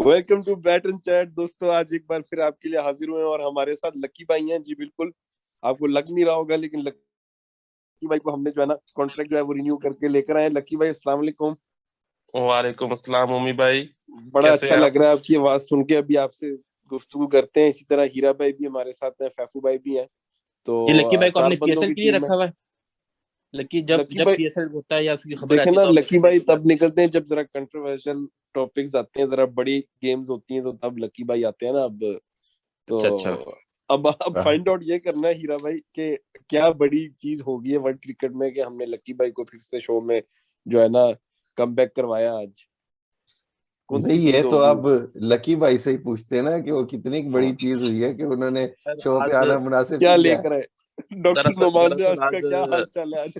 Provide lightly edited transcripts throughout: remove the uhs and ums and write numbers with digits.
Welcome to bat and chat दोस्तों। आज एक बार फिर आपके लिए हाजिर हुए हैं और हमारे साथ लकी भाई हैं। जी बिल्कुल, आपको लग नहीं रहा होगा लेकिन लकी भाई को हमने जो है ना कॉन्ट्रैक्ट जो है वो रिन्यू करके लेकर आए। लकी भाई अस्सलाम वालेकुम। वालेकुम अस्सलाम उमी भाई। बड़ा कैसे अच्छा हैं आप? लग रहा है आपकी आवाज सुन के। अभी आपसे गुफ्तगू करते हैं। इसी तरह हीरा भाई भी हमारे साथ हैं, फैफू भाई भी हैं। तो ये लकी भाई को चार आपने बंदों पीएसएल की के लिए टीम है। रखा हुआ है। लकी जब लकी जब भाई पीएसएल होता है या उसकी खबर देखे आती है ना, तो आप लकी लकी भाई भाई को तब बुलाते निकलते हैं जब जरा कंट्रोवर्शियल टॉपिक्स आते हैं, जरा बड़ी गेम्स होती हैं, तो तब लकी भाई आते हैं ना। अब हैं। अच्छा अच्छा। तो अब फाइंड आउट ये करना है हीरा भाई कि क्या बड़ी चीज होगी है वर्ल्ड क्रिकेट में कि हमने लकी भाई को फिर से शो में जो है ना कम बैक करवाया। आज कौन नहीं, सी ये चीज तो होगी? अब लकी भाई से ही पूछते हैं ना कि वो कितनी बड़ी चीज हुई है कि उन्होंने सर, शो पे आना आज मुनासिब क्या समझा है। लेकर आए डॉक्टर दरअसल नोमान दरअसल व्यास का? आज क्या हाल चाल है आज?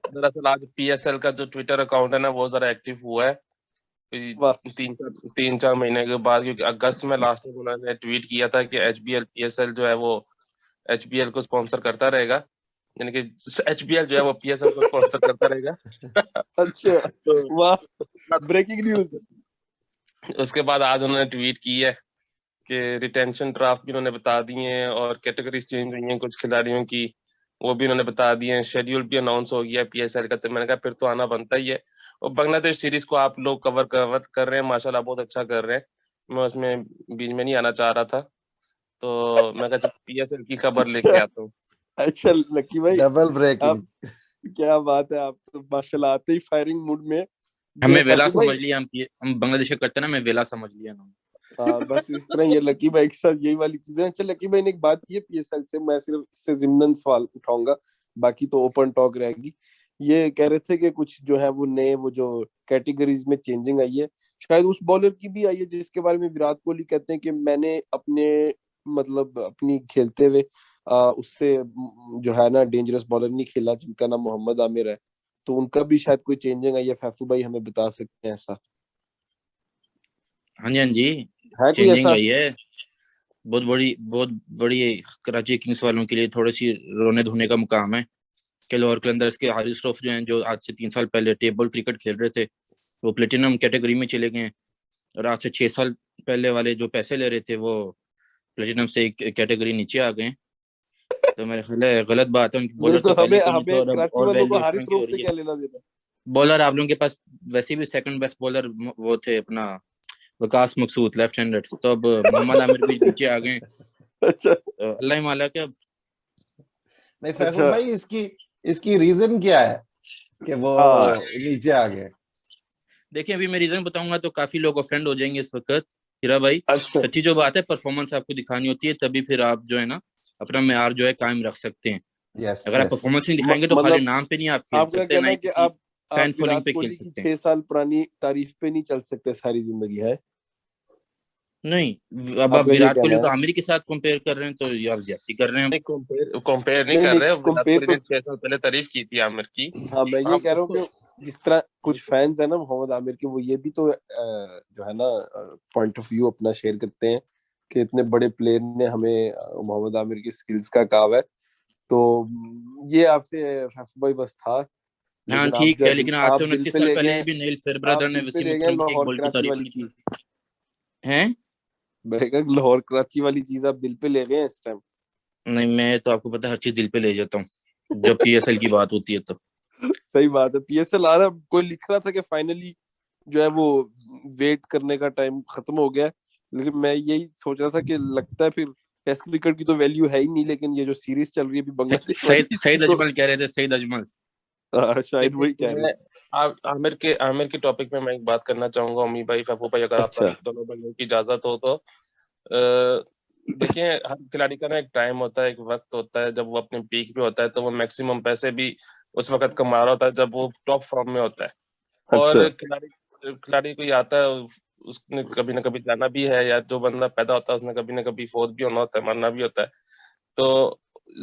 दरअसल आज पीएसएल का जो ट्विटर अकाउंट है ना वो जरा एक्टिव हुआ है। वाह। तीन चार महीने के बाद, क्योंकि अगस्त में लास्ट में उन्होंने ट्वीट किया था कि एचबीएल पीएसएल जो है वो एचबीएल को स्पॉन्सर करता रहेगा, यानी कि एचबीएल जो है वो पीएसएल को स्पॉन्सर करता रहेगा। अच्छा। तो वाह, उसके ब्रेकिंग न्यूज। उसके बाद आज उन्होंने ट्वीट की है कि रिटेंशन ड्राफ्ट भी उन्होंने बता दिए हैं और कैटेगरीज चेंज हुई हैं कुछ खिलाड़ियों की, वो भी उन्होंने बता दिए हैं। शेड्यूल भी अनाउंस हो गया है पीएसएल का। तो मैंने कहा फिर तो आना बनता ही है। और बांग्लादेश सीरीज को आप लोग कवर कवर कर रहे हैं, माशाल्लाह बहुत अच्छा कर रहे हैं। मैं उसमें बीच में नहीं आना चाह रहा था, तो मैं कहा चल पीएसएल की खबर लेके अच्छा। आता हूँ। अच्छा लकी भाई, डबल ब्रेकिंग। आप क्या बात है, आप तो माशाल्लाह आते ही फायरिंग मूड में। ये हमें वेला फैफू समझ भाई, लिया। हम बांग्लादेश का करते हैं ना, मैं वेला समझ लिया ना। बस इस तरह ये लकी भाई के साथ यही वाली चीजें हैं। अच्छा लकी भाई ने एक बात की है पीएसएल से, मैं सिर्फ इससे जिम्नन सवाल उठाऊंगा, बाकी तो ओपन टॉक रहेगी। ये कह रहे थे कि कुछ जो है वो नए वो जो कैटेगरीज में चेंजिंग आई है, शायद उस बॉलर की भी आई है जिसके बारे में विराट कोहली कहते हैं कि मैंने अपने मतलब अपनी खेलते हुए उससे जो है ना डेंजरस बॉलर नहीं खेला, जिनका नाम मोहम्मद आमिर है। तो उनका भी शायद कोई चेंजिंग आई है। फैफू भाई हमें बता सकते हैं ऐसा हाँ जी हाँ जी। है कोई चेंजिंग ऐसा? आई है। बहुत बड़ी कराची किंग्स वालों के लिए थोड़ी सी रोने धोने का मुकाम है कि लाहौर कलंदर्स के हारिस रऊफ जो हैं, जो आज से 3 साल पहले टेबल क्रिकेट खेल रहे थे, वो प्लेटिनम कैटेगरी में चले गए हैं। और आज से 6 साल पहले वाले जो पैसे ले रहे थे वो प्लेटिनम से एक कैटेगरी नीचे आ गए हैं। तो मेरे ख्याल है गलत बात है। उनकी नहीं बॉलर तो तो पहले हमें कम थे हमें और अब कराची और वालों को वैल्यूएशन हारिस उनकी हो रऊफ रही से है। क्या लेना देना? बॉलर आप लोगों के पास वैसे भी सेकंड बेस्ट बॉलर वो थे अपना वकास मकसूद लेफ्ट हैंडेड, तो अब मोहम्मद आमिर भी नीचे आ गए। अच्छा। अल्लाह ही माला के अब। नहीं फैफू अच्छा। भाई, इसकी इसकी रीजन क्या है कि वो हाँ। नीचे आ गए? देखिए अभी मैं रीजन बताऊंगा तो काफी लोग ऑफेंड हो जाएंगे इस वक्त। हीरा भाई, अच्छा। सच्ची जो बात है, परफॉर्मेंस आपको दिखानी होती है, तभी फिर आप जो है ना अपना मेयार जो है कायम रख सकते हैं। यस अगर आप यस। परफॉर्मेंस नहीं दिखाएंगे तो खाली मतलब नाम पे नहीं आप खेल आपका सकते, ना कहना ही है कि किसी आप फैन फॉलोइंग विराट पे खेल कोहली की सकते हैं। 6 साल पुरानी तारीफ पे नहीं चल सकते सारी जिंदगी है? नहीं, अब आप आपका ये विराट कोहली कहना को है? आमिर के साथ कंपेयर कर रहे हैं तो ये आप ज्यादती कर रहे हैं। नहीं, कंपेयर कंपेयर नहीं नहीं कर नहीं, रहे। विराट कंपेयर कोहली तो। ने 6 साल पहले तारीफ की थी आमिर की। हाँ मैं ये आप कह रहा हूँ उसको कि जिस तरह कुछ फैंस है ना मोहम्मद आमिर के, वो ये भी तो जो है ना पॉइंट ऑफ व्यू अपना शेयर करते हैं कि इतने बड़े प्लेयर ने हमें मोहम्मद आमिर की स्किल्स का कहा है। तो ये आपसे फैफू भाई बस था, हाँ लेकिन आप ठीक जो है, है लेकिन आज आप से दिल 29 पे साल ले पहले गए। भी नील फेयर आप ने दिल पे वसीम ले गए अकरम की एक लाहौर बॉल की कराची तारीफ वाली नहीं की। चीज। हैं? मैं कहा लाहौर कराची वाली चीज आप दिल पे ले गए हैं इस टाइम। नहीं, मैं तो आपको पता है हर चीज दिल पे ले जाता हूँ जब पीएसएल की बात होती है तो। सही बात है। पीएसएल आ रहा, कोई लिख रहा था कि फाइनली जो है वो वेट करने का टाइम खत्म हो गया है। लेकिन मैं यही सोच रहा था कि लगता है फिर टेस्ट क्रिकेट की तो वैल्यू है ही नहीं, लेकिन ये जो सीरीज चल रही है अभी बांग्लादेश वाली, सईद इसकी सईद तो अजमल कह रहे थे, सईद अजमल। शायद वही देखिए, कह रहे मैं थे। आमिर के टॉपिक में मैं एक बात करना चाहूंगा। अमी भाई, फफू भाई, अगर आप अच्छा। दोनों भाइयों की इजाजत हो तो देखिए, हर खिलाड़ी का ना एक टाइम होता है, एक वक्त होता है जब वो अपने पीक पे होता है, तो वो मैक्सिमम पैसे भी उस वक्त कमा रहा होता है जब वो टॉप फॉर्म में होता है। और अच्छा। खिलाड़ी खिलाड़ी कोई आता है, उसने कभी ना कभी जाना भी है, या जो बंदा पैदा होता है उसने कभी ना कभी फोत भी होना होता है, मरना भी होता है। तो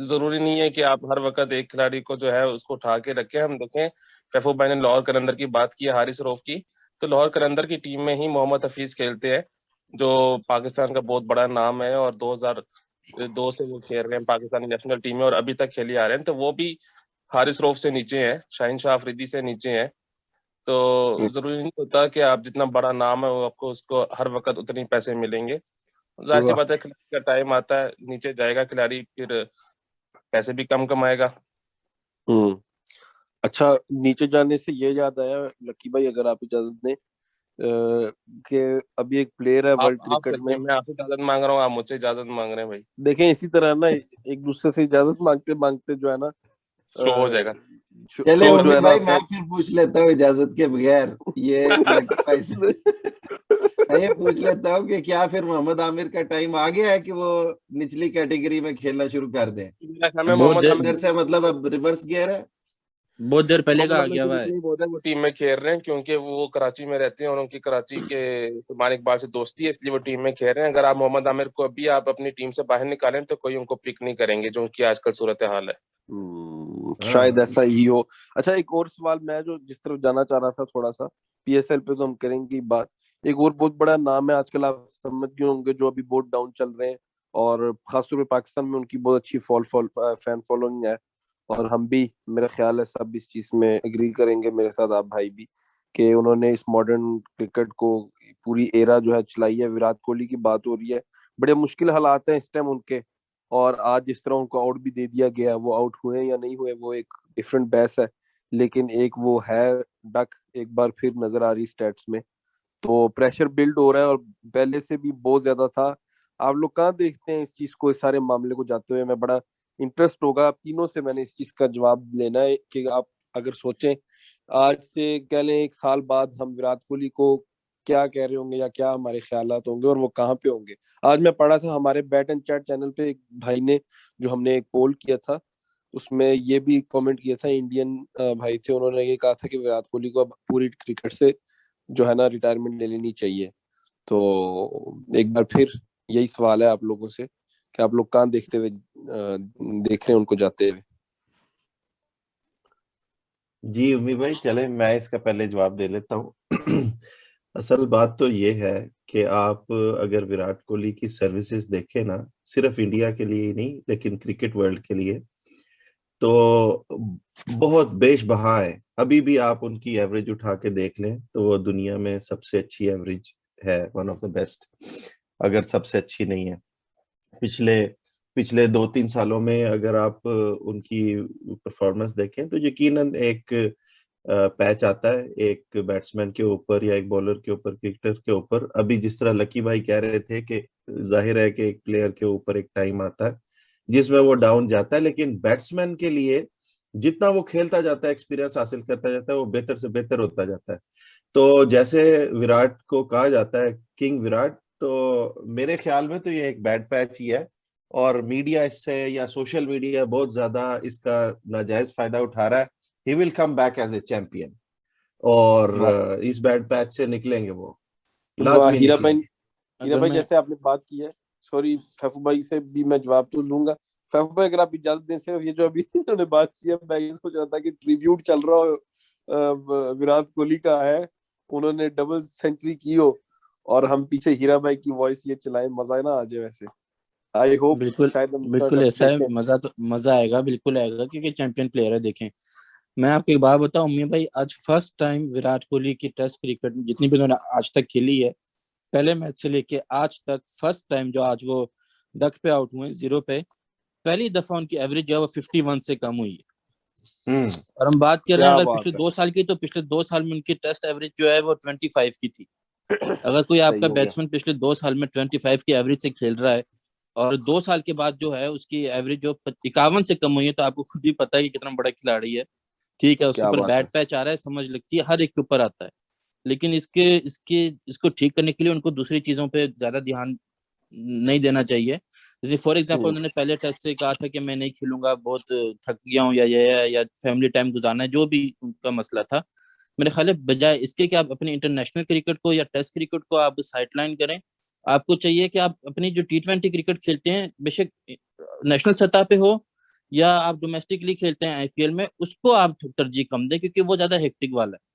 जरूरी नहीं है कि आप हर वक्त एक खिलाड़ी को जो है उसको उठा के रखें। हम देखें, फैफू भाई ने लाहौर कलंदर की बात की है, हारिस रऊफ की। तो लाहौर कलंदर की टीम में ही मोहम्मद हफीज खेलते हैं, जो पाकिस्तान का बहुत बड़ा नाम है, और 2002 से वो खेल रहे हैं पाकिस्तानी नेशनल टीम में और अभी तक खेले आ रहे हैं। तो वो भी हारिस रऊफ से नीचे हैं, शाहीन शाह अफरीदी से नीचे हैं। तो जरूरी नहीं होता कि आप जितना बड़ा नाम है वो आपको उसको हर वक्त उतनी पैसे मिलेंगे। जाहिर सी वाह। बात है, खिलाड़ी का टाइम आता है, नीचे जाएगा खिलाड़ी, फिर पैसे भी कम कमाएगा। हम्म। अच्छा, नीचे जाने से ये याद आया लकी भाई, अगर आप इजाजत दें, कि अभी एक प्लेयर है आप वर्ल्ड क्रिकेट चलिए, में। मैं आपसे इजाजत मांग रहा हूँ, आप मुझसे इजाजत मांग रहे हैं भाई। देखें, इसी तरह ना एक दूसरे से इजाजत मांगते मांगते जो है ना, शो हो जाएगा। चले शो जो उर्मी है ना भाई, मैं फिर पूछ लेता हूँ इजाजत के बगैर ये लकी भाई से। मैं ये पूछ लेता हूँ कि क्या फिर मोहम्मद आमिर का टाइम आ गया है कि वो निचली कैटेगरी में खेलना शुरू कर दें? मेरा ख्याल में बहुत मोहम्मद देर आमिर इधर से मतलब अब रिवर्स गियर है। बहुत देर पहले का मोहम्मद आ आमिर गया को हुआ है। जितनी बहुत है वो टीम में खेल रहे हैं, क्योंकि वो कराची में रहते हैं और उनकी कराची के सुल्तान इकबाल से दोस्ती है, इसलिए वो टीम में खेल रहे हैं। अगर आप मोहम्मद आमिर को अभी आप अपनी टीम से बाहर निकालें तो कोई उनको पिक नहीं करेंगे, जो उनकी आजकल सूरत हाल है। शायद हाँ, ऐसा ही हो। अच्छा, एक और सवाल मैं जो जिस तरफ जाना चाह रहा था थोड़ा सा, पीएसएल पे तो हम करेंगे ही बात। एक और बहुत बड़ा नाम है, आजकल आप समझ गए होंगे, जो अभी बहुत डाउन चल रहे हैं, और खासतौर पे पाकिस्तान में उनकी बहुत अच्छी फैन फॉलोइंग है। और हम भी, मेरा ख्याल है सब इस चीज में एग्री करेंगे मेरे साथ, आप भाई भी, कि उन्होंने इस मॉडर्न क्रिकेट को पूरी एरा जो है चलाई है। विराट कोहली की बात हो रही है, बड़े मुश्किल हालात हैं इस टाइम उनके, और आज जिस तरह उनको आउट भी दे दिया गया, वो आउट हुए या नहीं हुए वो एक डिफरेंट बहस है, लेकिन एक वो है डक एक बार फिर नजर आ रही स्टैट्स में। तो प्रेशर बिल्ड हो रहा है, और पहले से भी बहुत ज्यादा था। आप लोग कहाँ देखते हैं इस चीज को, इस सारे मामले को जाते हुए? मैं बड़ा इंटरेस्ट होगा आप तीनों से, मैंने इस चीज का जवाब लेना है कि आप अगर सोचें, आज से कह लें 1 साल बाद हम विराट कोहली को क्या कह रहे होंगे, या क्या हमारे ख्यालात होंगे, और वो कहाँ पे होंगे। आज मैं पढ़ा था हमारे बैट एंड चैट चैनल पे, एक भाई ने, जो हमने एक पोल किया था, उसमें ये भी कमेंट किया था, इंडियन भाई थे, उन्होंने ये कहा था कि विराट कोहली को अब पूरी क्रिकेट से जो है ना रिटायरमेंट ले लेनी चाहिए। तो एक बार फिर यही सवाल है आप लोगों से कि आप लोग कहाँ देखते हुए देख रहे हैं उनको जाते हुए? जी उम्मी भाई, चले मैं इसका पहले जवाब दे लेता हूँ। असल बात तो ये है कि आप अगर विराट कोहली की सर्विसेज देखें ना, सिर्फ इंडिया के लिए ही नहीं लेकिन क्रिकेट वर्ल्ड के लिए, तो बहुत बेशबहा है। अभी भी आप उनकी एवरेज उठा के देख लें तो वो दुनिया में सबसे अच्छी एवरेज है, वन ऑफ द बेस्ट, अगर सबसे अच्छी नहीं है। पिछले पिछले 2-3 सालों में अगर आप उनकी परफॉर्मेंस देखें तो यकीनन एक पैच आता है एक बैट्समैन के ऊपर या एक बॉलर के ऊपर, क्रिकेटर के ऊपर। अभी जिस तरह लकी भाई कह रहे थे कि जाहिर है कि एक प्लेयर के ऊपर एक टाइम आता है जिसमें वो डाउन जाता है, लेकिन बैट्समैन के लिए जितना वो खेलता जाता है, एक्सपीरियंस हासिल करता जाता है, वो बेहतर से बेहतर होता जाता है। तो जैसे विराट को कहा जाता है किंग विराट, तो मेरे ख्याल में तो ये एक बैड पैच ही है, और मीडिया इससे या सोशल मीडिया बहुत ज्यादा इसका नाजायज फायदा उठा रहा है। He will come back as a champion, और वाह, इस बैड पैच से निकलेंगे वो, वाह, लाजमी हीरा भाई, निकलेंगे। हीरा अगर भाई मैं जैसे आपने बात की है, सॉरी फैफू भाई से भी मैं जवाब तो लूंगा। फैफू भाई, अगर आप इजाजत दें, सिर्फ ये जो अभी इन्होंने बात की है, मैं ये सोच रहा था कि ट्रिब्यूट चल रहा हो विराट कोहली का है, उन्होंने डबल सेंचुरी की हो, और हम पीछे हीरा भाई की वॉइस ये चलाएं, मजा ना आ जाए। वैसे आई होप बिल्कुल शायद हम इस तरह बिल्कुल कर ऐसा है, देखें। मजा तो मजा आएगा, बिल्कुल आएगा, क्योंकि चैंपियन प्लेयर है। देखें, मैं आपको एक बात बताऊं उम्मी भाई, आज फर्स्ट टाइम विराट कोहली की टेस्ट क्रिकेट जितनी भी उन्होंने आज तक खेली है, पहले मैच से लेके आज तक फर्स्ट टाइम जो आज वो डक पे आउट हुए, जीरो पे, पहली दफा उनकी एवरेज जो है वो 51 से कम हुई है। और हम बात कर रहे हैं क्या अगर पिछले बात है, 2 साल की, तो पिछले 2 साल में उनकी टेस्ट एवरेज जो है वो 25 की थी। अगर कोई सही आपका हो गया। बैट्समैन पिछले 2 साल में 25 की एवरेज से खेल रहा है, और 2 साल के बाद जो है उसकी एवरेज जो 51 से कम हुई है, तो आपको खुद ही पता है कि कितना बड़ा खिलाड़ी है। ठीक है, उसके क्या ऊपर बात है। बैट पैच आ रहा है, समझ लगती है, हर एक के ऊपर आता है। लेकिन इसके इसके इसको ठीक करने के लिए उनको दूसरी चीजों पे ज्यादा ध्यान नहीं देना चाहिए। जैसे फॉर एग्जांपल हम्म, उन्होंने पहले टेस्ट से कहा था कि मैं नहीं खेलूंगा, बहुत थक गया हूँ, या फैमिली टाइम गुजारना है, जो भी उनका मसला था। मेरे ख्याल है बजाय इसके कि आप अपने इंटरनेशनल क्रिकेट को या टेस्ट क्रिकेट को आप साइडलाइन करें, आपको चाहिए कि आप अपनी जो T20 क्रिकेट खेलते हैं, बेशक नेशनल सतह पे हो या आप डोमेस्टिकली खेलते हैं आईपीएल में, उसको आप तरजीह कम दें, क्योंकि वो ज्यादा हेक्टिक वाला है।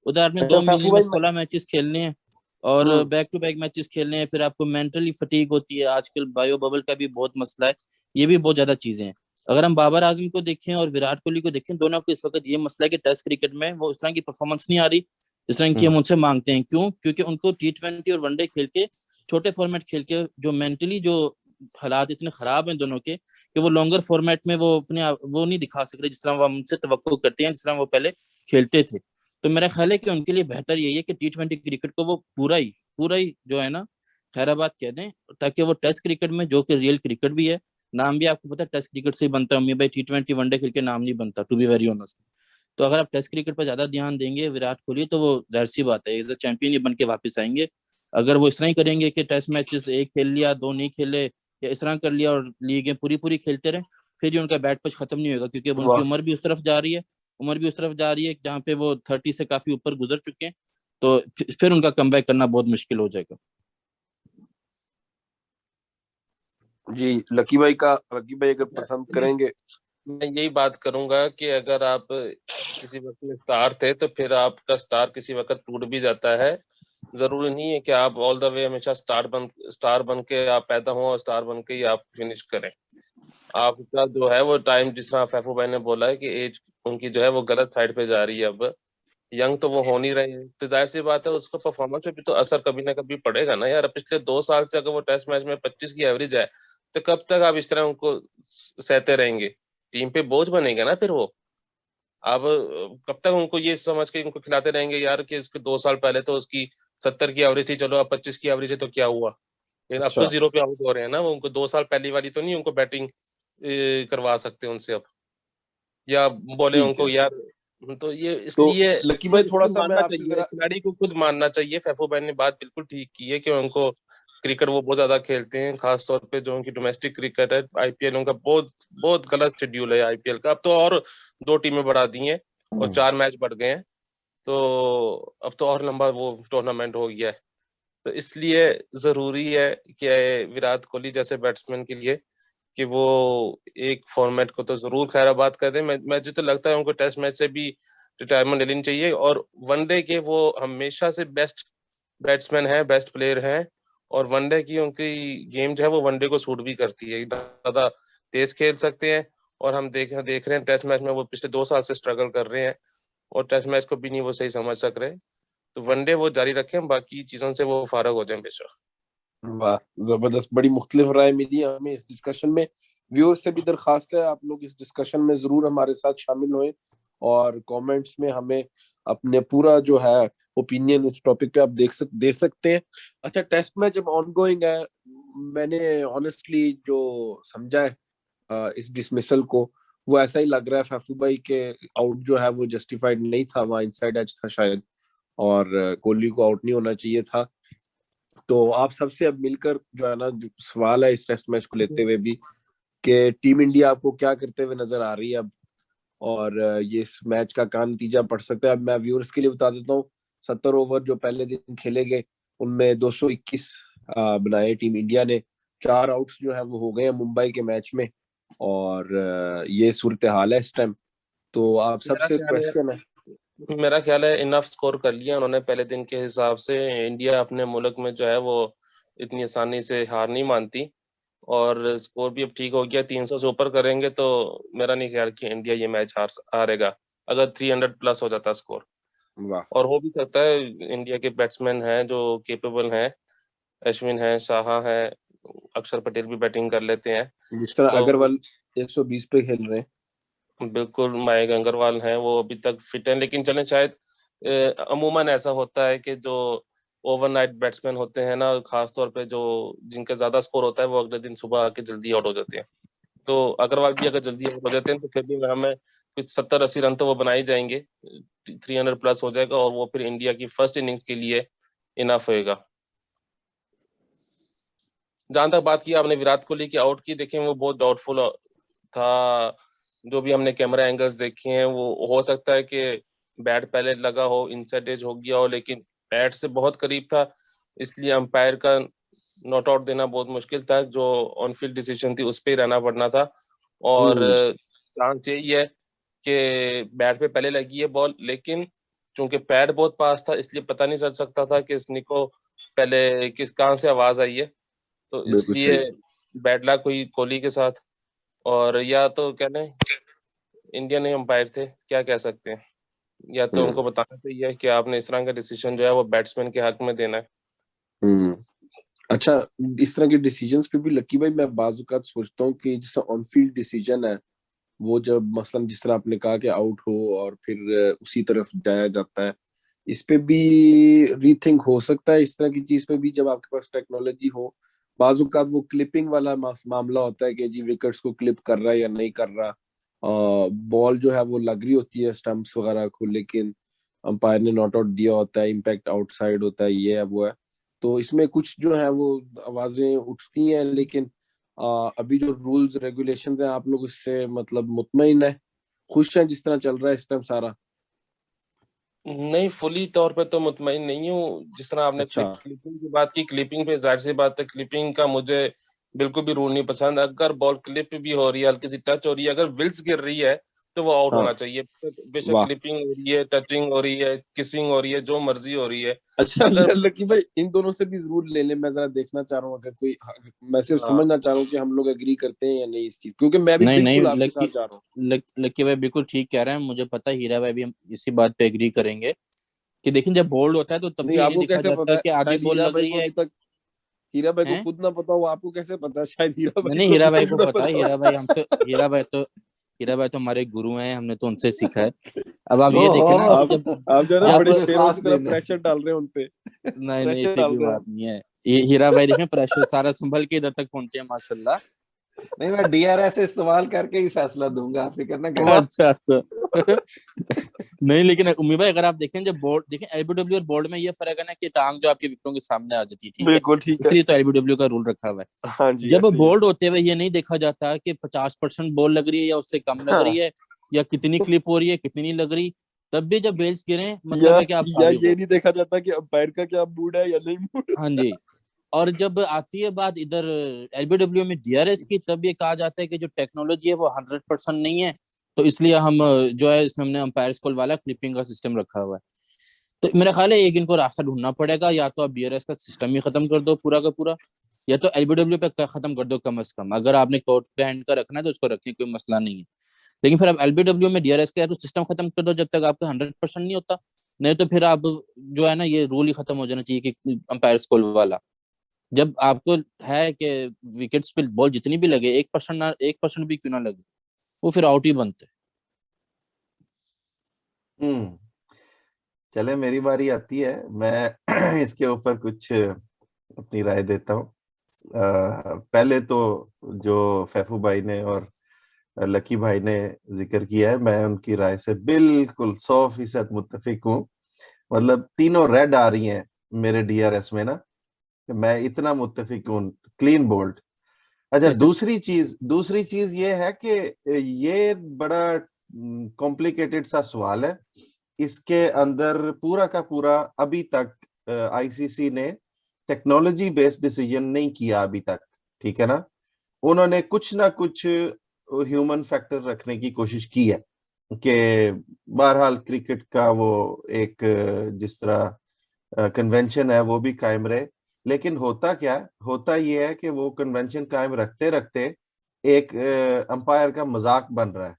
उधर आपने अच्छा 2 महीने फैफू में भाई, 16 मैचेस खेलने हैं, और हम्म, बैक टू बैक मैचेस खेलने हैं, फिर आपको मेंटली फटीग होती है, आजकल बायो बबल का भी बहुत मसला है, ये भी बहुत ज्यादा चीजें हैं। अगर हम बाबर आजम को देखें और विराट कोहली को देखें, दोनों को इस वक्त ये मसला है कि टेस्ट क्रिकेट में वो इस तरह की परफॉर्मेंस नहीं आ रही जिस तरह की हम उनसे मांगते हैं। क्यों? क्योंकि उनको T20 और वनडे खेल के, छोटे फॉर्मेट खेल के, जो मेंटली जो हालात इतने खराब हैं दोनों के, कि वो लॉन्गर फॉर्मेट में वो अपने वो नहीं दिखा सक रहे जिस तरह वो हमसे तवक्को करते हैं, जिस तरह वो पहले खेलते थे। तो मेरा ख्याल है कि उनके लिए बेहतर यही है कि T20 क्रिकेट को वो पूरा ही जो है ना खैराबाद कह दें, ताकि वो टेस्ट क्रिकेट में, जो कि रियल क्रिकेट भी है, नाम भी आपको पता है टेस्ट क्रिकेट से ही बनता है अम्मी भाई, T20 वनडे खेल के नाम नहीं बनता, टू बी वेरी ऑनेस्ट। तो अगर आप टेस्ट क्रिकेट पर ज्यादा ध्यान देंगे विराट कोहली, तो वो जाहिर सी बात है एज अ चैंपियन ही बन के वापस आएंगे। अगर वो इस तरह ही करेंगे कि टेस्ट मैचेस एक खेल लिया, दो नहीं खेले, या इस तरह कर लिया और लीगें पूरी पूरी खेलते रहे, फिर ही उनका बैट पच खत्म नहीं होगा, क्योंकि अब उनकी वाह। उम्र भी उस तरफ जा रही है। उम्र भी उस तरफ जा रही है जहाँ पे वो 30 से काफी ऊपर गुजर चुके हैं। तो फिर उनका कमबैक करना बहुत मुश्किल हो जाएगा। जी, लकी भाई अगर पसंद करेंगे। मैं यही बात करूंगा कि अगर आप किसी वक्त में स्टार थे तो फिर आपका स्टार किसी वक्त टूट भी जाता है। जरूरी नहीं है कि आप ऑल द वे हमेशा स्टार बन के आप पैदा हो और स्टार बन के ही आप फिनिश करें। आपका जो है वो टाइम, जिस तरह फैफू भाई ने बोला है कि एज उनकी जो है वो गलत साइड पे जा रही है। अब यंग तो वो हो नहीं रहे हैं, तो जाहिर सी बात है उसको परफॉर्मेंस पे भी तो असर कभी ना कभी पड़ेगा ना यार। पिछले 2 साल से अगर वो टेस्ट मैच में 25 की एवरेज है, तो कब तक आप इस तरह उनको सहते रहेंगे? टीम पे बोझ बनेगा ना फिर वो। अब कब तक उनको ये समझ के उनको खिलाते रहेंगे यार कि इसके 2 साल पहले तो उसकी 70 की एवरेज थी, चलो अब 25 की एवरेज है तो क्या हुआ? लेकिन अब तो अच्छा, 0 पे आउट हो रहे हैं ना वो। उनको 2 साल पहली वाली तो नहीं उनको बैटिंग करवा सकते उनसे अब, या बोले ठीक उनको है। यार। तो ये तो इसलिए लकी भाई खुद थोड़ा खुद सा मैं मानना आपसे चाहिए, जरा, खिलाड़ी को खुद मानना चाहिए। फैफू भाई ने बात बिल्कुल ठीक की है कि उनको क्रिकेट वो बहुत ज्यादा खेलते हैं, खास तौर पे जो उनकी डोमेस्टिक क्रिकेट है। आईपीएल उनका बहुत बहुत गलत शेड्यूल है आईपीएल का। अब तो और 2 टीमें बढ़ा दी हैं और 4 मैच बढ़ गए हैं, तो अब तो और लंबा वो टूर्नामेंट हो गया है। तो इसलिए जरूरी है कि विराट कोहली जैसे बैट्समैन के लिए कि वो एक फॉर्मेट को तो जरूर खैराबाद कर दें। मुझे तो लगता है उनको टेस्ट मैच से भी रिटायरमेंट ले लेनी चाहिए। और वनडे के वो हमेशा से बेस्ट बैट्समैन है, बेस्ट प्लेयर हैं। और वनडे की उनकी गेम जो है वो वनडे को सूट भी करती है, ज्यादा तेज खेल सकते हैं। और हम देख रहे हैं टेस्ट मैच में वो पिछले 2 साल से स्ट्रगल कर रहे हैं और टेस्ट मैच को भी नहीं वो सही समझ सक रहे। तो वनडे वो जारी रखें, बाकी चीजों से वो फारग हो जाए बेशक। वाह, जबरदस्त, बड़ी मुख्तलिफ राय मिली है हमें इस डिस्कशन में। व्यूअर्स से भी दरखास्त है आप लोग इस डिस्कशन में जरूर हमारे साथ शामिल हों और कमेंट्स में हमें अपने पूरा जो है ओपिनियन इस टॉपिक पे आप दे सकते हैं। अच्छा, टेस्ट मैच जब ऑनगोइंग है, मैंने ऑनेस्टली जो समझा है इस डिसमिसल को, वो ऐसा ही लग रहा है फैफू भाई के आउट जो है वो जस्टिफाइड नहीं था, वहाँ इनसाइड एज था शायद, और कोहली को आउट नहीं होना चाहिए था। तो आप सबसे अब मिलकर जो है ना, जो सवाल है इस टेस्ट मैच को लेते हुए भी, कि टीम इंडिया आपको क्या करते हुए नजर आ रही है अब, और ये इस मैच का क्या नतीजा पड़ सकता है। अब मैं व्यूअर्स के लिए बता देता हूँ, 70 ओवर जो पहले दिन खेले गए उनमें 221 बनाए टीम इंडिया ने। 4 आउट्स जो है वो हो गए हैं मुंबई के मैच में, और ये सूरत हाल है इस टाइम। तो आप मेरा सबसे ख्याल है क्वेश्चन है। मेरा ख्याल है इनफ स्कोर कर लिया उन्होंने पहले दिन के हिसाब से। इंडिया अपने मुल्क में जो है वो इतनी आसानी से हार नहीं मानती। और स्कोर भी अब ठीक हो गया, 300 से ऊपर करेंगे तो मेरा नहीं ख्याल कि इंडिया ये मैच हारेगा, अगर 300 प्लस हो जाता स्कोर। वाह। और हो भी सकता है, इंडिया के बैट्समैन हैं जो केपेबल हैं, अश्विन है, साहा है, अक्षर पटेल भी बैटिंग कर लेते हैं। जिस तरह तो अग्रवाल 120 पे खेल रहे हैं। बिल्कुल मयंक अग्रवाल हैं, वो अभी तक फिट हैं। लेकिन चलें, शायद अमूमन ऐसा होता है कि जो ओवरनाइट बैट्समैन होते हैं ना, खास तौर पे जो जिनका ज्यादा स्कोर होता है, वो अगले दिन सुबह आके जल्दी आउट हो जाते हैं। तो अग्रवाल भी अगर जल्दी आउट हो जाते हैं तो फिर भी हमें कुछ 70-80 रन तो वो बनाए जाएंगे, 300 प्लस हो जाएगा और वो फिर इंडिया की फर्स्ट इनिंग्स के लिए इनफ होएगा। जहां तक बात की आपने विराट कोहली की आउट की, देखें वो बहुत डाउटफुल था। जो भी हमने कैमरा एंगल्स देखे हैं, वो हो सकता है कि बैट पहले लगा हो, इनसाइड एज हो गया हो, लेकिन बैट से बहुत करीब था, इसलिए अंपायर का नॉट आउट देना बहुत मुश्किल था। जो ऑन फील्ड डिसीजन थी उस पर ही रहना पड़ना था। और हम्म। चांस यही है कि बैट पे पहले लगी है बॉल, लेकिन चूंकि पैड बहुत पास था इसलिए पता नहीं चल सकता था कि इसने को पहले किस कहाँ से आवाज आई है। तो बिल्कुल इसलिए सही। बैड लक हुई कोहली के साथ। और या तो कह लें इंडियन अंपायर थे, क्या कह सकते हैं, या तो उनको बताना चाहिए कि आपने इस तरह का डिसीजन जो है वो बैट्समैन के हक में देना है। हम्म। अच्छा, इस तरह के डिसीजंस पे भी लकी भाई मैं बाज़ औक़ात सोचता हूँ कि जैसे ऑन फील्ड डिसीजन है, वो जब मसलन जिस तरह आपने कहा कि आउट हो और फिर उसी तरफ जाया जाता है, इस पे भी रीथिंक हो सकता है। इस तरह की चीज पे भी जब आपके पास टेक्नोलॉजी हो, बाजू का वो क्लिपिंग वाला मामला होता है कि जी विकेट्स को क्लिप कर रहा है या नहीं कर रहा, बॉल जो है वो लग रही होती है स्टंप्स वगैरह को, लेकिन अंपायर ने नॉट आउट दिया होता है, इम्पैक्ट आउटसाइड होता है, ये है वो है। तो इसमें कुछ जो है वो आवाजें उठती हैं, लेकिन अभी जो रूल्स रेगुलेशंस हैं, आप लोग इससे मतलब मुतमईन है, खुश हैं जिस तरह चल रहा है इस टाइम सारा? नहीं, फुली तौर पे तो मुतमईन नहीं हूँ। जिस तरह आपने अच्छा। क्लिपिंग की बात की, क्लिपिंग पे जाहिर सी बात है, क्लिपिंग का मुझे बिल्कुल भी रूल नहीं पसंद। अगर बॉल क्लिप भी हो रही है, हल्की सी टच हो रही है, अगर विल्स गिर रही है तो वो आउट हाँ। होना चाहिए। बेशक वाह। क्लिपिंग हो रही है, टचिंग हो रही है, किसिंग हो रही है, जो मर्जी हो रही है। अच्छा अगर लकी भाई, इन दोनों से भी जरूर ले लें, मैं जरा देखना चाह रहा हूँ अगर कोई, मैं सिर्फ हाँ, समझना चाह रहा हूँ कि हम लोग एग्री करते हैं या नहीं इस चीज, क्योंकि मैं भी नहीं नहीं, बिल्कुल आपके साथ जा रहा हूँ। लक्की भाई बिल्कुल ठीक कह रहे हैं। मुझे पता है हीरा भाई भी हम इसी बात पे एग्री करेंगे कि देखिए जब बोल्ड होता है तो तब नहीं, भी ये नहीं आपको देखा कैसे जाता पता है? कि आधी शायद बॉल हीरा लग भाई रही को है। अभी तक, हीरा भाई को हैं? खुद ना पता हो, आपको कैसे पता है? शायद हीरा नहीं भाई नहीं, को हीरा अभी भाई तक को ना पता है। पता हो। हीरा भाई तो हमारे गुरु हैं, हमने तो उनसे सीखा है। अब आप ये देखें ना ओहो, कि आप जब आप जो है ना जब बड़े आपको शेरों खास की तरह दिन है। प्रेशर डाल रहे हैं उनपे, नहीं नहीं, प्रेशर ऐसी डाल कोई रहे हैं बात आप। नहीं है। ये हीरा भाई देखें प्रेशर सारा संभल के इधर तक पहुंचे हैं माशाल्लाह। नहीं, मैं डीआरएस इस्तेमाल करके ही फैसला दूंगा, आप फिक्र ना करें। वाह। अच्छा अच्छा। नहीं लेकिन उम्मीद भाई, अगर आप देखें जब बोर्ड देखें, एलबीडब्ल्यू और बोर्ड में ये फर्क है ना कि टांग जो आपकी विकेटों के सामने आ जाती है, ठीक है, बिल्कुल ठीक है। इसलिए तो एलबीडब्ल्यू का रूल रखा हुआ है। हाँ जी, जब ऐसे ही बोल्ड होते हुए ये नहीं देखा जाता कि 50% बॉल लग रही है या उससे कम लग रही हाँ। है, या कितनी क्लिप हो रही है कितनी नहीं लग रही, तब भी जब बेल्स गिरे मतलब या है कि आप या फारिग ये हो। नहीं देखा जाता कि अंपायर का क्या मूड है या नहीं मूड। हाँ जी। और जब आती है बात इधर एलबीडब्ल्यू में डीआरएस की, तब ये कहा जाता है कि जो टेक्नोलॉजी है वो 100% नहीं है, तो इसलिए हम जो है इसमें हमने अंपायर स्कोर वाला क्लिपिंग का सिस्टम रखा हुआ है। तो मेरा ख्याल है एक इनको रास्ता ढूंढना पड़ेगा, या तो आप डीआरएस का सिस्टम ही खत्म कर दो पूरा का पूरा, या तो एलबीडब्ल्यू पे खत्म कर दो कम से कम। अगर आपने कोर्ट पे हैंड का रखना है तो उसको रखें, कोई मसला नहीं है। लेकिन फिर आप एलबीडब्ल्यू में डीआरएस का या तो सिस्टम खत्म कर दो जब तक आपका 100% नहीं होता। नहीं तो फिर आप जो है ना, ये रूल ही खत्म हो जाना चाहिए कि अंपायर स्कोर वाला, जब आपको है कि विकेट्स पे बॉल जितनी भी लगे 1% ना, 1% भी क्यों ना लगे, वो फिर आउट ही बनते। हम्म। चले, मेरी बारी आती है। मैं इसके ऊपर कुछ अपनी राय देता हूँ। पहले तो जो फैफू भाई ने और लकी भाई ने जिक्र किया है, मैं उनकी राय से बिल्कुल 100% मुत्तफिक हूँ। मतलब तीनों रेड आ रही हैं मेरे डीआरएस में ना, मैं इतना मुत्तफिक हूँ, क्लीन बोल्ड। अच्छा, दूसरी चीज ये है कि ये बड़ा कॉम्प्लिकेटेड सा सवाल है। इसके अंदर पूरा का पूरा अभी तक आईसीसी ने टेक्नोलॉजी बेस्ड डिसीजन नहीं किया अभी तक, ठीक है ना। उन्होंने कुछ ना कुछ ह्यूमन फैक्टर रखने की कोशिश की है कि बहरहाल क्रिकेट का वो एक जिस तरह कन्वेंशन है वो भी कायम रहे। लेकिन होता क्या है, होता ये है कि वो कन्वेंशन कायम रखते रखते एक अंपायर का मजाक बन रहा है।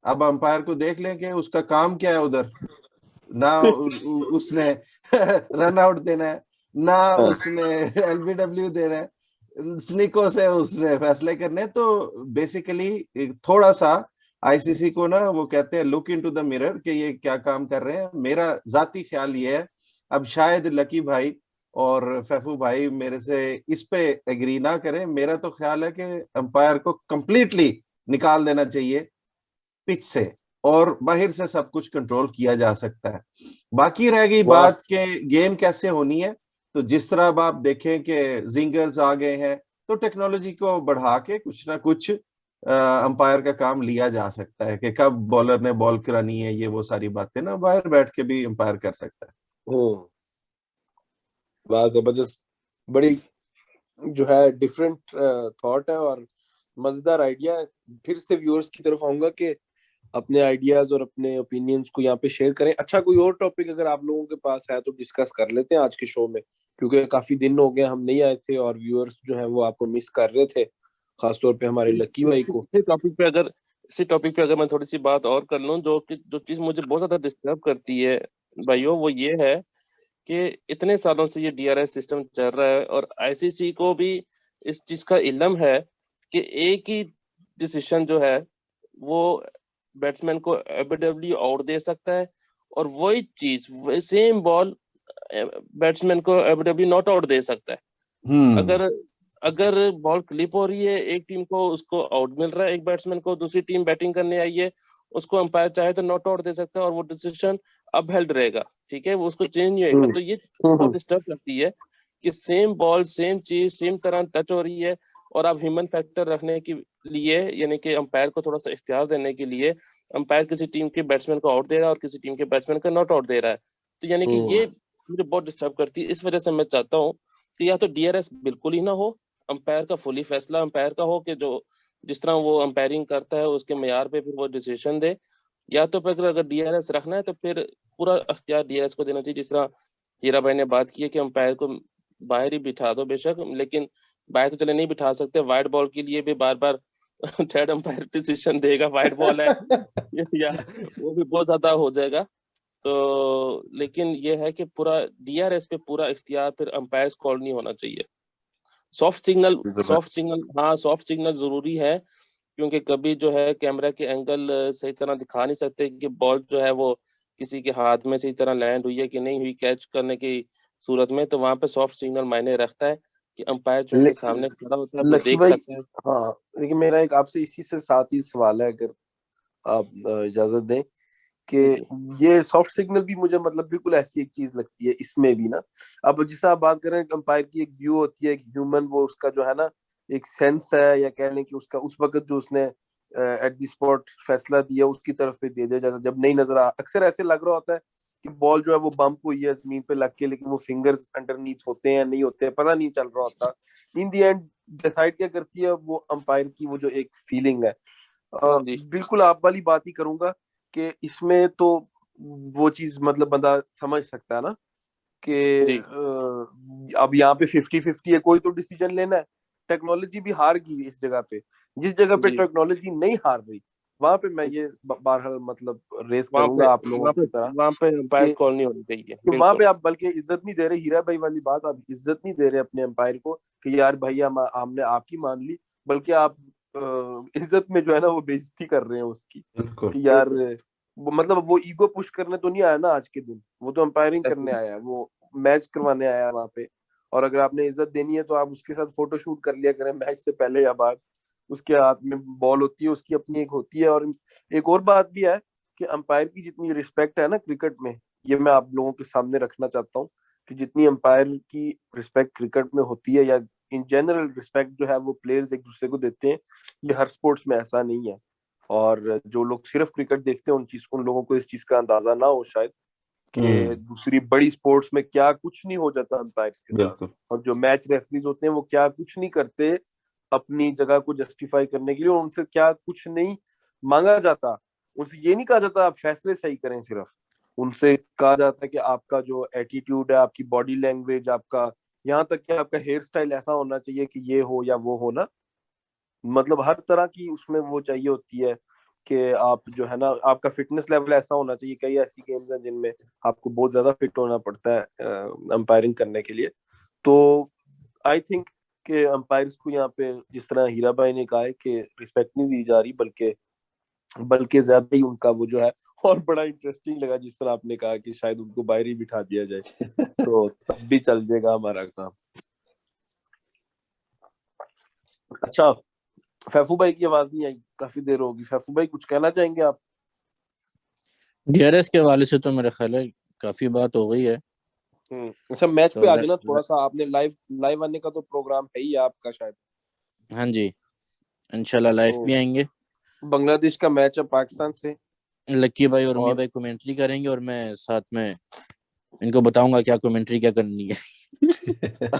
अब अंपायर को देख लें कि उसका काम क्या है उधर, ना उसने रन आउट देना है, ना उसने एलबीडब्ल्यू देना है, स्निकों से उसने फैसले करने। तो बेसिकली थोड़ा सा आईसीसी को ना, वो कहते हैं लुक इनटू द मिरर कि ये क्या काम कर रहे हैं। मेरा जाती ख्याल ये है, अब शायद लकी भाई और फैफू भाई मेरे से इस पे एग्री ना करें, मेरा तो ख्याल है कि अंपायर को कंप्लीटली निकाल देना चाहिए पिच से, और बाहर से सब कुछ कंट्रोल किया जा सकता है। बाकी रह गई वाह। बात के गेम कैसे होनी है, तो जिस तरह अब आप देखें कि जिंगर्स आ गए हैं, तो टेक्नोलॉजी को बढ़ा के कुछ ना कुछ अंपायर का काम लिया जा सकता है कि कब बॉलर ने बॉल करानी है, ये वो सारी बातें ना बाहर बैठ के भी अंपायर कर सकता है। हम्म। वाह, जबरदस्त। बड़ी जो है डिफरेंट थॉट है और मजेदार आइडिया है। फिर से व्यूअर्स की तरफ आऊंगा कि अपने आइडियाज और अपने ओपिनियंस को यहाँ पे शेयर करें। अच्छा, कोई और टॉपिक अगर आप लोगों के पास है तो डिस्कस कर लेते हैं आज के शो में, क्योंकि काफी दिन हो गए हम नहीं आए थे और व्यूअर्स जो है वो आपको मिस कर रहे थे, खासतौर पे हमारे लकी भाई को। इसी टॉपिक पे अगर मैं थोड़ी सी बात और कर लूं, जो चीज मुझे बहुत ज्यादा डिस्टर्ब करती है भाइयों, वो ये है कि इतने सालों से ये डीआरएस सिस्टम चल रहा है और आईसीसी को भी इस चीज का इल्म है कि एक ही डिसीजन जो है वो बैट्समैन को एबीडब्ल्यू आउट दे सकता है, और वही चीज सेम बॉल बैट्समैन को एबीडब्ल्यू नॉट आउट दे सकता है। अगर अगर बॉल क्लिप हो रही है, एक टीम को उसको आउट मिल रहा है, एक बैट्समैन को, दूसरी टीम बैटिंग करने आई है, उसको अंपायर चाहे तो नॉट आउट दे सकता है और वो डिसीजन अपहेल्ड रहेगा, ठीक है, वो उसको चेंज नहीं होगा। तो ये बहुत डिस्टर्ब करती है कि सेम बॉल सेम चीज सेम तरह टच हो रही है, और आप ह्यूमन फैक्टर रखने के लिए, यानी कि अंपायर को थोड़ा सा इख्तियार देने के लिए, अंपायर किसी टीम के बैट्समैन को आउट दे रहा है और किसी टीम के बैट्समैन को नॉट आउट दे रहा है। तो यानी कि ये मुझे बहुत डिस्टर्ब करती है। इस वजह से मैं चाहता हूँ कि या तो डीआरएस बिल्कुल ही ना हो, अंपायर का फुली फैसला अंपायर का हो कि जो जिस तरह वो अंपायरिंग करता है उसके मेयार पे फिर वो डिसीजन दे, या तो फिर अगर डीआरएस रखना है तो फिर पूरा अख्तियार डीआरएस को देना चाहिए। जिस तरह हीरा भाई ने बात की है कि अंपायर को बाहर ही बिठा दो बेशक, लेकिन बाहर तो चले नहीं बिठा सकते, वाइड बॉल के लिए भी बार बार थर्ड अंपायर डिसीजन देगा, वाइड बॉल है या वो भी बहुत ज्यादा हो जाएगा। तो लेकिन ये है कि पूरा डीआरएस पे पूरा इख्तियार फिर अंपायर्स कॉल नहीं होना चाहिए। सॉफ्ट सिग्नल हाँ, सॉफ्ट सिग्नल जरूरी है, क्योंकि कभी जो है कैमरा के एंगल सही तरह दिखा नहीं सकते कि बॉल जो है वो किसी के हाथ में सही तरह लैंड हुई है कि नहीं हुई कैच करने की सूरत में, तो वहां पे सॉफ्ट सिग्नल मायने रखता है कि अंपायर चूंकि सामने खड़ा होता है वो लकी देख भाई, सकता है। हाँ लेकिन मेरा एक आपसे इसी से साथ ही सवाल है, अगर आप इजाजत दें, कि जी ये सॉफ्ट सिग्नल भी मुझे मतलब बिल्कुल ऐसी एक चीज लगती है इसमें भी ना। अब जिसे आप बात कर रहे हैं अंपायर की एक व्यू होती है, एक ह्यूमन, वो उसका जो है ना एक सेंस है, या कह लें कि उसका उस वक्त जो उसने एट द स्पॉट फैसला दिया उसकी तरफ पे दे दिया जाता है। जब नहीं नजर आ, अक्सर ऐसे लग रहा होता है कि बॉल जो है वो बम्प हुई है जमीन पे लग के, लेकिन वो फिंगर्स अंडरनीथ होते हैं नहीं होते हैं, पता नहीं चल रहा होता। इन दी एंड डिसाइड क्या करती है वो अंपायर की वो जो एक फीलिंग है। हाँ जी बिल्कुल आप वाली बात ही करूंगा कि इसमें तो वो चीज मतलब बंदा समझ सकता है ना कि जी अब यहाँ पे 50-50 है, कोई तो डिसीजन लेना है। टेक्नोलॉजी भी हार गई इस जगह पे, जिस जगह पे जी टेक्नोलॉजी नहीं हार रही वहां पे मैं ये बहरहाल मतलब रेस वहां पे करूंगा आप लोगों वहां पे की तरह वहां पे अंपायर कि कॉल नहीं होनी चाहिए, वहां पे बिल्कुल। आप बल्कि इज्जत नहीं दे रहे, हीरा भाई वाली बात, आप इज्जत नहीं दे रहे अपने एम्पायर को कि यार भैया हमने आपकी मान ली, बल्कि आप इज्जत में जो है ना वो बेइज्जती कर रहे हैं उसकी बिल्कुल। कि यार वो मतलब वो ईगो पुश करने तो नहीं आया ना आज के दिन, वो तो अंपायरिंग करने Definitely. आया है, वो मैच करवाने आया है वहां पे। और अगर आपने इज्जत देनी है तो आप उसके साथ फोटो शूट कर लिया करें मैच से पहले या बाद। उसके हाथ में बॉल होती है, उसकी अपनी एक होती है। और एक और बात भी है कि अंपायर की जितनी रिस्पेक्ट है ना क्रिकेट में, ये मैं आप लोगों के सामने रखना चाहता हूँ कि जितनी अंपायर की रिस्पेक्ट क्रिकेट में होती है, या इन जनरल रिस्पेक्ट जो है वो प्लेयर्स एक दूसरे को देते हैं, ये हर स्पोर्ट्स में ऐसा नहीं है। और जो लोग सिर्फ क्रिकेट देखते हैं उन लोगों को इस चीज का अंदाजा ना हो शायद कि दूसरी बड़ी स्पोर्ट्स में क्या कुछ नहीं हो जाता अंपायर्स के साथ। बिल्कुल। और जो मैच रेफरीज होते हैं वो क्या कुछ नहीं करते अपनी जगह को जस्टिफाई करने के लिए, उनसे क्या कुछ नहीं मांगा जाता। उनसे ये नहीं कहा जाता आप फैसले सही करें, सिर्फ उनसे कहा जाता है कि आपका जो एटीट्यूड है, आपकी बॉडी लैंग्वेज, आपका यहाँ तक कि आपका हेयर स्टाइल ऐसा होना चाहिए कि ये हो या वो हो ना, मतलब हर तरह की उसमें वो चाहिए होती है कि आप जो है ना आपका फिटनेस लेवल ऐसा होना चाहिए। कई ऐसी गेम्स हैं जिनमें आपको बहुत ज्यादा फिट होना पड़ता है अंपायरिंग करने के लिए। तो आई थिंक कि अंपायर्स को यहाँ पे जिस तरह हीरा भाई ने कहा है कि रिस्पेक्ट नहीं दी जा रही, बल्कि बल्कि ज्यादा ही उनका वो जो है। और बड़ा इंटरेस्टिंग लगा जिस तरह आपने कहा कि शायद उनको बाहर ही बिठा दिया जाए तो तब भी चल जाएगा हमारा काम। अच्छा, फैफू भाई की आवाज नहीं आई, काफी देर होगी। फैफू भाई कुछ कहना चाहेंगे आप? डीआरएस के हवाले से तो मेरा ख्याल है काफी बात हो गई है। अच्छा, मैच तो पे आ जाना थोड़ा सा, आपने लाइव लाइव आने का तो प्रोग्राम है ही आपका शायद। हाँ जी, इंशाल्लाह लाइव तो भी आएंगे। बांग्लादेश का मैच है पाकिस्तान से, लक्की भाई और उम्मी और भाई कमेंट्री करेंगे और मैं साथ में इनको बताऊंगा क्या कमेंट्री क्या करनी है।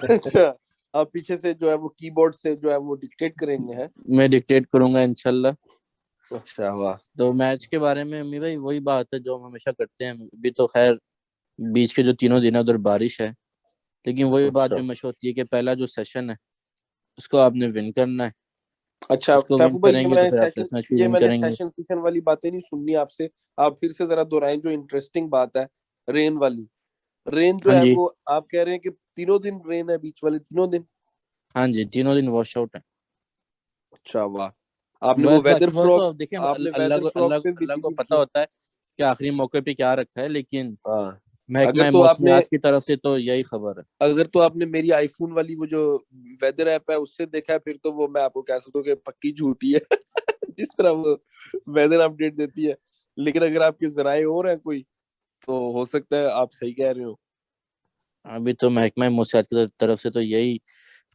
अच्छा, आप पीछे से जो है वो कीबोर्ड से जो है वो डिक्टेट करेंगे हैं? मैं डिक्टेट करूंगा इंशाल्लाह। अच्छा, वाह। तो मैच के बारे में अम्मी भाई वही बात है जो हम हमेशा करते हैं। अभी तो खैर बीच के जो तीनों दिन है उधर बारिश है, लेकिन वही बात अच्छा, जो हमेशा होती है कि पहला जो सेशन है उसको आपने विन करना है। अच्छा उसको सैफू विन भाई, करेंगे तो फिर आप टेस्ट मैच भी ये विन मैंने करेंगे। सेशन वाली बातें नहीं सुननी आपसे। आप फिर से जरा दोहराएं जो इंटरेस्टिंग बात है, रेन वाली। रेन जो हाँ है जी, वो आप कह रहे हैं कि तीनों दिन रेन है, बीच वाले तीनों दिन? हाँ जी, तीनों दिन वॉश आउट है। अच्छा वाह। आपने वो बस वेदर बाकी वो तो फ्रॉक, अब देखिए, आपने वेदर फ्रॉक पे भी अल्लाह को बिलीव पता किया? होता है कि आखिरी मौके पे क्या रखा है, लेकिन हाँ। अगर महकमा तो आपने मौसमियात की तरफ से तो यही खबर है। अगर तो आपने मेरी आईफोन वाली वो जो वेदर ऐप है उससे देखा है, फिर तो वो मैं आपको कह सकता हूँ कि पक्की झूठी है। जिस तरह वो वेदर अपडेट देती है। लेकिन अगर आपके जराए और हैं कोई, तो हो सकता है आप सही कह रहे हो। अभी तो महकमा मौसमियात की तरफ से तो यही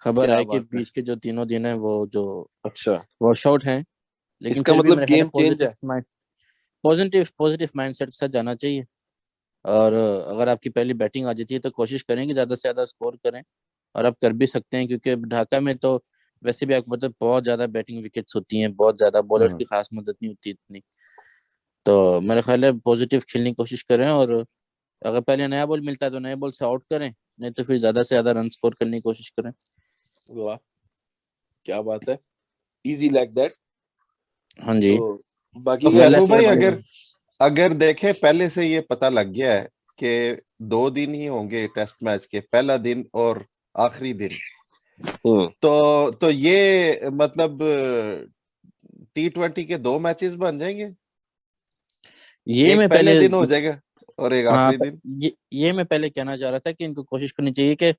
खबर क्या है कि बात है। बीच के जो तीनों दिन है वो जो अच्छा, वॉश आउट हैं। लेकिन इसका फिर भी मतलब मेरे ख्याल है गेम चेंज है। पॉजिटिव माइंडसेट के साथ जाना चाहिए। और अगर आपकी पहली बैटिंग आ जाती है तो कोशिश करें कि ज्यादा से ज्यादा स्कोर करें। और आप कर भी सकते हैं, क्योंकि ढाका में तो वैसे भी आपको पता है बहुत ज्यादा बैटिंग विकेट्स होती हैं, बहुत ज्यादा बॉलर्स की खास मदद नहीं होती इतनी। तो मेरा ख्याल है पॉजिटिव खेलने की कोशिश करें, और अगर पहले नया बॉल मिलता है तो नए बॉल से आउट करें, नहीं तो फिर ज्यादा से ज्यादा रन स्कोर करने की कोशिश करें। वाह, क्या बात है। Easy like that. हाँ जी, तो बाकी तो ये वेल फैफू बताएं भाई, एप्लाइड। अगर अगर देखे पहले से ये पता लग गया है कि 2 दिन ही होंगे टेस्ट मैच के, पहला दिन और आखिरी दिन, हम्म तो ये मतलब T20 के 2 मैचेस बन जाएंगे। ये एक मैं पहले पहले दिन हो जाएगा और एक हाँ आखिरी दिन। ये मैं पहले कहना चाह रहा था कि इनको कोशिश करनी चाहिए कि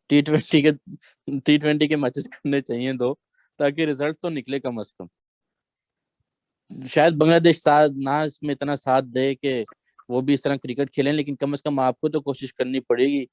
टी ट्वेंटी के मैचेस करने चाहिए दो, ताकि रिजल्ट तो निकले कम से कम। शायद बांग्लादेश साथ ना इसमें इतना साथ दे कि वो भी इस तरह क्रिकेट खेलें, लेकिन कम से कम आपको तो कोशिश करनी पड़ेगी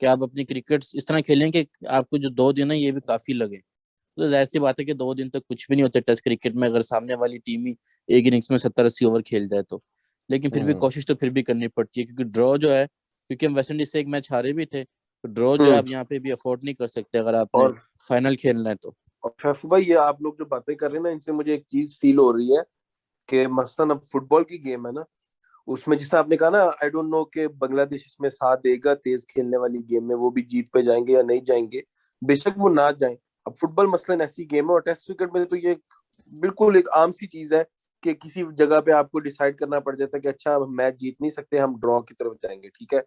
कि आप अपनी क्रिकेट इस तरह खेलें कि आपको जो 2 दिन है ये भी काफी लगे। तो जाहिर सी बात है कि 2 दिन तो कुछ भी नहीं होते टेस्ट क्रिकेट में, अगर सामने वाली टीम ही एक इनिंग्स में 70-80 ओवर खेल जाए तो। लेकिन फिर भी हम्म कोशिश तो फिर भी करनी पड़ती है, क्योंकि ड्रॉ जो है, क्योंकि हम वेस्ट इंडीज से एक मैच हारे भी थे, तो ड्रॉ जो है हम्म आप यहाँ पे भी अफोर्ड नहीं कर सकते अगर आपने और फाइनल खेलना है तो। फैफू भाई, ये आप लोग जो बातें कर रहे हैं ना, इनसे मुझे एक चीज फील हो रही है कि मसलन अब फुटबॉल की गेम है ना, उसमें जैसे आपने कहा ना, आई डोंट नो कि बांग्लादेश इसमें साथ देगा तेज खेलने वाली गेम में, वो भी जीत पे जाएंगे या नहीं जाएंगे। बेशक वो ना जाए। अब फुटबॉल मसलन ऐसी गेम है, और टेस्ट क्रिकेट में तो ये बिल्कुल एक आम सी चीज है कि किसी जगह पे आपको डिसाइड करना पड़ जाता है कि अच्छा हम मैच जीत नहीं सकते, हम ड्रॉ की तरफ जाएंगे, ठीक है।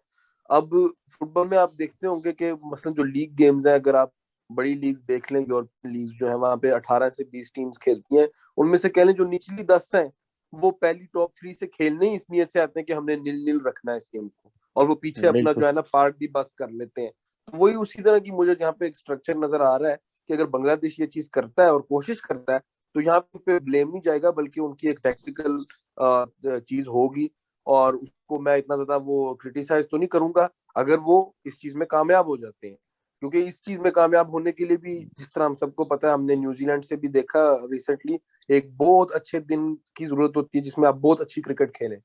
अब फुटबॉल में आप देखते होंगे कि मसलन जो लीग गेम्स है, अगर आप बड़ी लीग्स देख लेंगे, और लीग जो है वहां पे 18 से 20 टीम्स खेलती हैं। उनमें से कह लें जो निचली 10 हैं, वो पहली टॉप 3 से खेलने ही इस नियत से आते हैं कि हमने नील नील रखना है इस गेम को, और वो पीछे अपना बिल्कुल। जो है ना पार्क दी बस कर लेते हैं। तो वही उसी तरह की मुझे यहाँ पे एक स्ट्रक्चर नजर आ रहा है कि अगर बांग्लादेश ये चीज करता है और कोशिश करता है, तो यहाँ पे ब्लेम नहीं जाएगा, बल्कि उनकी एक टेक्निकल चीज होगी। और उसको मैं इतना ज्यादा वो क्रिटिसाइज तो नहीं करूंगा अगर वो इस चीज में कामयाब हो जाते हैं। क्योंकि इस चीज में कामयाब होने के लिए भी, जिस तरह हम सबको पता है, हमने न्यूजीलैंड से भी देखा रिसेंटली, एक बहुत अच्छे दिन की जरूरत होती है जिसमें आप बहुत अच्छी क्रिकेट खेलें।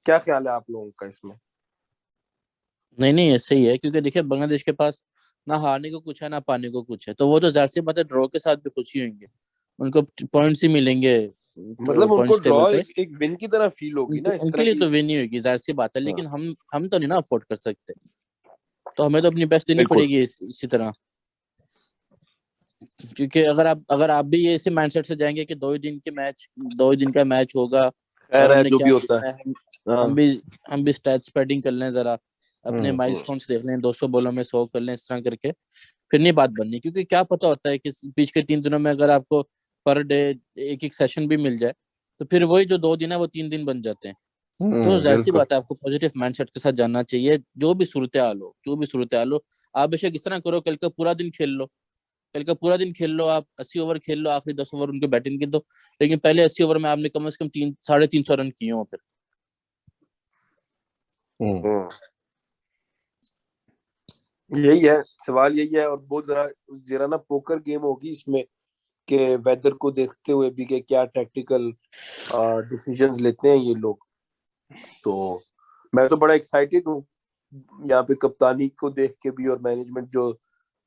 क्या ख्याल है आप लोगों का इसमें? नहीं नहीं, ऐसे ही है, क्योंकि देखिए बांग्लादेश के पास ना हारने को कुछ है ना पाने को कुछ है, तो वो तो जाहिर सी बात है ड्रॉ के साथ भी खुशी होंगे। उनको पॉइंट्स ही मिलेंगे मतलब उनको पॉइंट्स टेबल ड्रॉ पे। एक विन की तरह फील होगी ना, इस उनके तरह लिए की। तो विन ही होगी, जाहिर सी बात है, हाँ, लेकिन हम तो नहीं ना अफोर्ड कर सकते, तो हमें तो अपनी बेस्ट देनी बिल्कुल। पड़ेगी इसी तरह। क्योंकि अगर आप भी ये इसी माइंडसेट से जाएंगे कि 2 ही दिन के मैच 2 ही दिन का मैच होगा और खैर है हमने जो क्या भी होता खेलना है, है। हाँ। हम भी हम भी स्टैट स्प्रेडिंग कर लें जरा, अपने हम्म माइलस्टोन्स देख लें, 200 बॉलों में 100 कर लें, इस तरह करके फिर नहीं बात बननी। क्योंकि क्या पता होता है कि इस बीच के 3 दिनों में अगर आपको पर डे एक एक सेशन भी मिल जाए, तो फिर वही जो 2 दिन है वो 3 दिन बन जाते हैं। तो जाहिर सी बिल्कुल। बात है आपको पॉजिटिव माइंडसेट के साथ जाना चाहिए, जो भी सूरत हाल हो। आप बेशक इस तरह करो, कल का पूरा दिन खेल लो, कल का पूरा दिन खेल लो, आप 80 ओवर खेल लो, आखिरी 10 ओवर उनके बैटिंग की दो, लेकिन पहले 80 ओवर में आपने कम से कम 300-350 रन किए हो फिर। हम्म हम्म यही है, सवाल यही है। और बहुत जरा जरा ना पोकर गेम होगी इसमें, कि वेदर को देखते हुए भी कि क्या टैक्टिकल डिसीजंस लेते हैं ये लोग। तो मैं तो बड़ा एक्साइटेड हूँ यहाँ पे कप्तानी को देख के भी, और मैनेजमेंट जो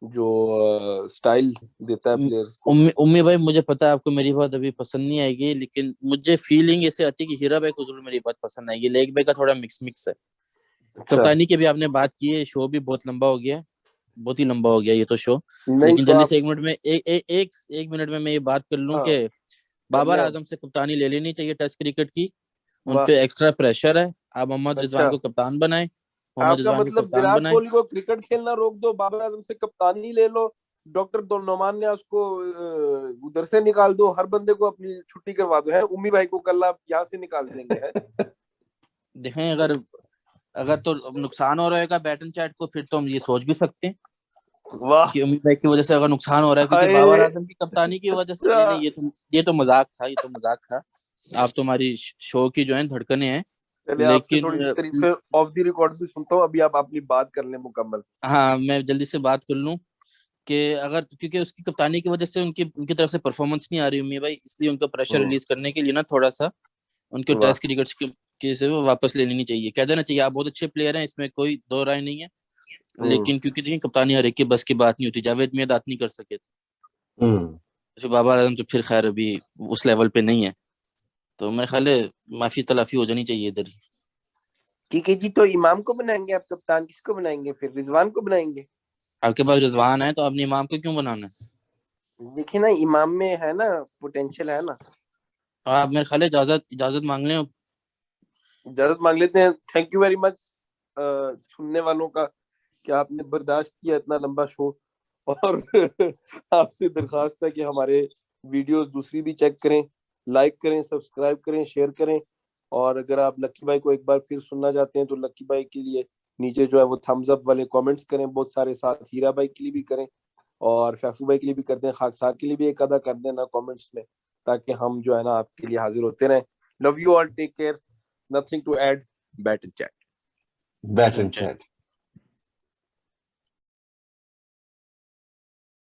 जो स्टाइल देता है प्लेयर्स को। उम्मी भाई, मुझे पता है आपको मेरी बात अभी पसंद नहीं आएगी, लेकिन मुझे फीलिंग ऐसे आती है कि हीरा भाई को जरूर मेरी बात पसंद आएगी। लेग भाई का थोड़ा मिक्स मिक्स है। अच्छा। कप्तानी की भी आपने बात की है, शो भी बहुत लंबा हो गया है, बहुत ही लंबा हो गया ये तो शो। नहीं लेकिन तो जल्दी आप से 1 मिनट में मैं ये बात कर लूं कि बाबर आजम से कप्तानी ले लेनी चाहिए टेस्ट क्रिकेट की। उन वाह पे एक्स्ट्रा प्रेशर है, आप मोहम्मद रिजवान अच्छा, को कप्तान बनाए, मोहम्मद आपका रिजवान को मतलब कप्तान विराट बनाए। कोहली को क्रिकेट खेलना रोक दो, बाबर आजम से कप्तानी ले लो, डॉक्टर नोमान ने उसको उधर से निकाल दो, हर बंदे को अपनी छुट्टी करवा दो, है उम्मी भाई को कल आप यहाँ से निकाल देंगे है। देखें, अगर अगर तो नुकसान हो रहेगा बैटन चैट को, फिर तो हम ये सोच भी सकते हैं वाह कि उम्मीद भाई की वजह से अगर नुकसान हो रहा है, क्योंकि हाय बाबर आजम की कप्तानी की वजह से। नहीं नहीं, अच्छा, ये तो मजाक था, ये तो मजाक था। आप तो हमारी शो की जो है धड़कने हैं। चलिए आपसे लेकिन थोड़ी सी तारीफें ऑफ द रिकॉर्ड भी सुनता हूँ, अभी आप अपनी बात कर लें मुकम्मल। हाँ, मैं जल्दी से बात कर लूं कि अगर, क्योंकि उसकी कप्तानी की वजह से उनकी तरफ से परफॉर्मेंस नहीं आ रही उम्मीद भाई, इसलिए उनका प्रेशर हम्म, रिलीज करने के लिए ना थोड़ा सा उनको वाह टेस्ट क्रिकेट के से वो वापस ले लेनी चाहिए, कह देना चाहिए आप बहुत अच्छे प्लेयर हैं, इसमें कोई दो राय नहीं है। हम्म, लेकिन क्योंकि देखिए कप्तानी हर एक के बस की बात नहीं होती, जावेद मियां नहीं कर सके थे, हम्म तो बाबर आजम तो फिर खैर अभी उस लेवल पे नहीं है। तो मेरे ख्याल है माफी तलाफी हो जानी चाहिए इधर ही। ठीक है जी, तो इमाम को बनाएंगे आप कप्तान, किसको बनाएंगे फिर, रिजवान को बनाएंगे? आपके पास रिजवान है तो आपने इमाम को क्यों बनाना है? देखिए ना, इमाम में है ना पोटेंशियल है ना। तो आप मेरे ख्याल है इजाजत इजाजत मांग लें। इजाजत मांग लेते हैं। थैंक यू वेरी मच सुनने वालों का कि आपने बर्दाश्त किया इतना लंबा शो। और आपसे दरखास्त है कि हमारे वीडियोस दूसरी भी चेक करें, लाइक करें, सब्सक्राइब करें, शेयर करें। और अगर आप लक्की भाई को एक बार फिर सुनना चाहते हैं तो लक्की भाई के लिए नीचे जो है वो थम्स अप वाले कमेंट्स करें बहुत सारे, साथ हीरा भाई के लिए भी करें और फैफू भाई के लिए भी करते हैं, खाकसार के लिए भी एक आधा कर देना कमेंट्स में, ताकि हम जो है ना आपके लिए हाजिर होते रहें। Love you all, take care, nothing to add, bat in chat. Bat and chat.